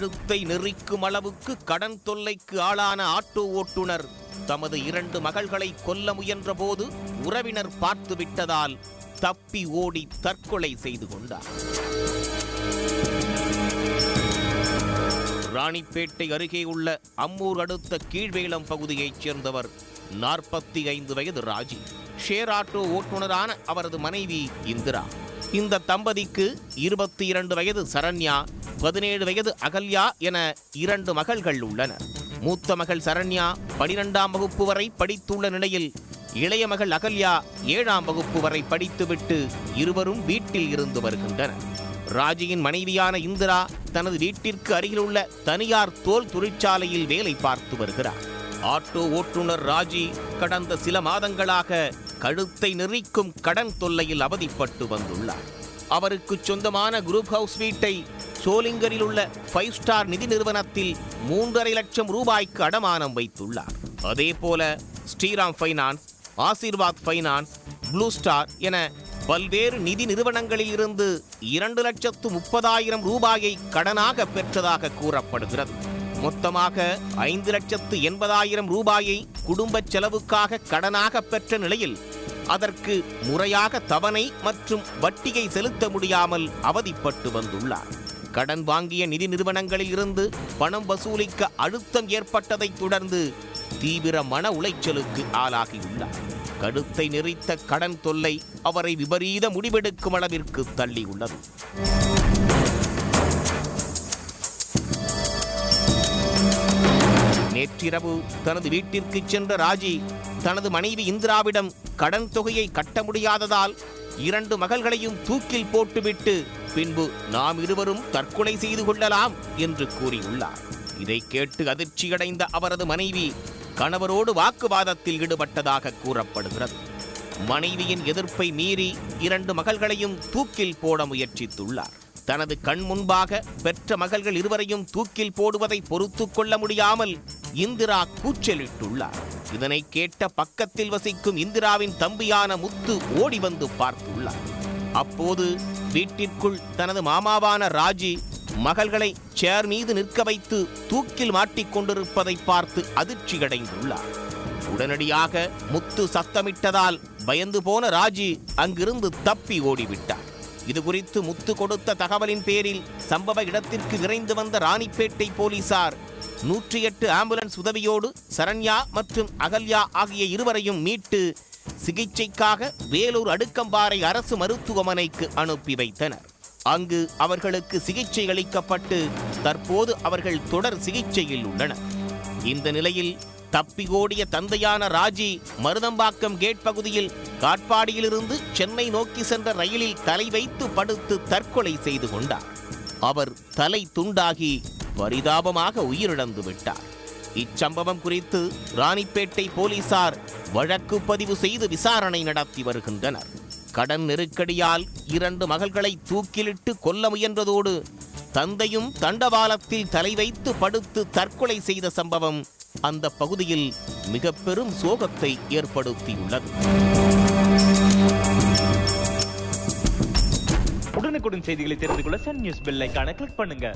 கழுத்தை நெறிக்கும் அளவுக்கு கடன் தொல்லைக்கு ஆளான ஆட்டோ ஓட்டுநர் தமது 2 மகள்களை கொல்ல முயன்ற போது உறவினர் பார்த்து விட்டதால் தப்பி ஓடி தற்கொலை செய்து கொண்டார். ராணிப்பேட்டை அருகே உள்ள அம்மூர் அடுத்த கீழ்வேலம் பகுதியைச் சேர்ந்தவர் 45 வயது ராஜி. ஷேர் ஆட்டோ ஓட்டுநரான அவரது மனைவி இந்திரா. இந்த தம்பதிக்கு 22 வயது சரண்யா, 17 வயது அகல்யா என 2 மகள்கள் உள்ளனர். மூத்த மகள் சரண்யா 12ஆம் வகுப்பு வரை படித்துள்ள நிலையில் இளைய மகள் அகல்யா 7ஆம் வகுப்பு வரை படித்துவிட்டு இருவரும் வீட்டில் இருந்து வருகின்றனர். ராஜியின் மனைவியான இந்திரா தனது வீட்டிற்கு அருகிலுள்ள தனியார் தோல் தொழிற்சாலையில் வேலை பார்த்து வருகிறார். ஆட்டோ ஓட்டுநர் ராஜி கடந்த சில மாதங்களாக கழுத்தை நெறிக்கும் கடன் தொல்லையில் அவதிப்பட்டு வந்துள்ளார். அவருக்கு சொந்தமான குரூப் ஹவுஸ் வீட்டை சோளிங்கரில் உள்ள 5 ஸ்டார் நிதி நிறுவனத்தில் 3.5 லட்சம் ரூபாய்க்கு அடமானம் வைத்துள்ளார். அதேபோல Shriram finance, Aashirvad finance, blue star என பல்வேறு நிதி நிறுவனங்களில் இருந்து 2,30,000 ரூபாயை கடனாக பெற்றதாக கூறப்படுகிறது. மொத்தமாக 5,80,000 ரூபாயை குடும்ப செலவுக்காக கடனாக பெற்ற நிலையில் அதற்கு முறையாக தவணை மற்றும் வட்டியை செலுத்த முடியாமல் அவதிப்பட்டு வந்துள்ளார். கடன் வாங்கிய நிதி நிறுவனங்களில் இருந்து பணம் வசூலிக்க அழுத்தம் ஏற்பட்டதைத் தொடர்ந்து தீவிர மன உளைச்சலுக்கு ஆளாகியுள்ளார். கழுத்தை நெறித்த கடன் தொல்லை அவரை விபரீத முடிவெடுக்கும் அளவிற்கு தள்ளியுள்ளது. நேற்றிரவு தனது வீட்டிற்கு சென்ற ராஜி தனது மனைவி இந்திராவிடம் கடன் தொகையை கட்ட முடியாததால் 2 மகள்களையும் தூக்கில் போட்டுவிட்டு பின்பு நாம் இருவரும் தற்கொலை செய்து கொள்ளலாம் என்று கூறியுள்ளார். இதை கேட்டு அதிர்ச்சியடைந்த அவரது மனைவி கணவரோடு வாக்குவாதத்தில் ஈடுபட்டதாக கூறப்படுகிறது. மனைவியின் எதிர்ப்பை மீறி 2 மகள்களையும் தூக்கில் போட முயற்சித்துள்ளார். தனது கண் முன்பாக பெற்ற மகள்கள் இருவரையும் தூக்கில் போடுவதை பொறுத்து கொள்ள முடியாமல் இந்திரா கூச்சலிட்டுள்ளார். இதனை கேட்ட பக்கத்தில் வசிக்கும் இந்திராவின் தம்பியான முத்து ஓடி வந்து பார்த்துள்ளார். அப்போது வீட்டிற்குள் தனது மாமாவான ராஜி மகள்களை சேர் மீது நிற்க வைத்து தூக்கில் மாட்டிக்கொண்டிருப்பதை பார்த்து அதிர்ச்சியடைந்துள்ளார். உடனடியாக முத்து சத்தமிட்டதால் பயந்து போன ராஜி அங்கிருந்து தப்பி ஓடிவிட்டார். இதுகுறித்து முத்து கொடுத்த தகவலின் பேரில் சம்பவ இடத்திற்கு விரைந்து வந்த ராணிப்பேட்டை போலீசார் 108 ஆம்புலன்ஸ் உதவியோடு சரண்யா மற்றும் அகல்யா ஆகிய இருவரையும் மீட்டு சிகிச்சைக்காக வேலூர் அடுக்கம்பாறை அரசு மருத்துவமனைக்கு அனுப்பி வைத்தனர். அங்கு அவர்களுக்கு சிகிச்சை அளிக்கப்பட்டு தற்போது அவர்கள் தொடர் சிகிச்சையில் உள்ளனர். இந்த நிலையில் தப்பி ஓடிய தந்தையான ராஜி மருதம்பாக்கம் கேட் பகுதியில் காட்பாடியிலிருந்து சென்னை நோக்கி சென்ற ரயிலில் தலை வைத்து படுத்து தற்கொலை செய்து கொண்டார். அவர் தலை துண்டாகி பரிதாபமாக உயிரிழந்து விட்டார். இச்சம்பவம் குறித்து ராணிப்பேட்டை போலீசார் வழக்கு பதிவு செய்து விசாரணை நடத்தி வருகின்றனர். கடன் நெருக்கடியால் 2 மகள்களை தூக்கிலிட்டு கொல்ல முயன்றதோடு தந்தையும் தண்டவாளத்தில் தலை வைத்து படுத்து தற்கொலை செய்த சம்பவம் அந்த பகுதியில் மிக பெரும் சோகத்தை ஏற்படுத்தியுள்ளது. உடனுக்குடன் செய்திகளை தெரிந்து கொள்ள சன் நியூஸ் பெல் ஐகானை கிளிக் பண்ணுங்க.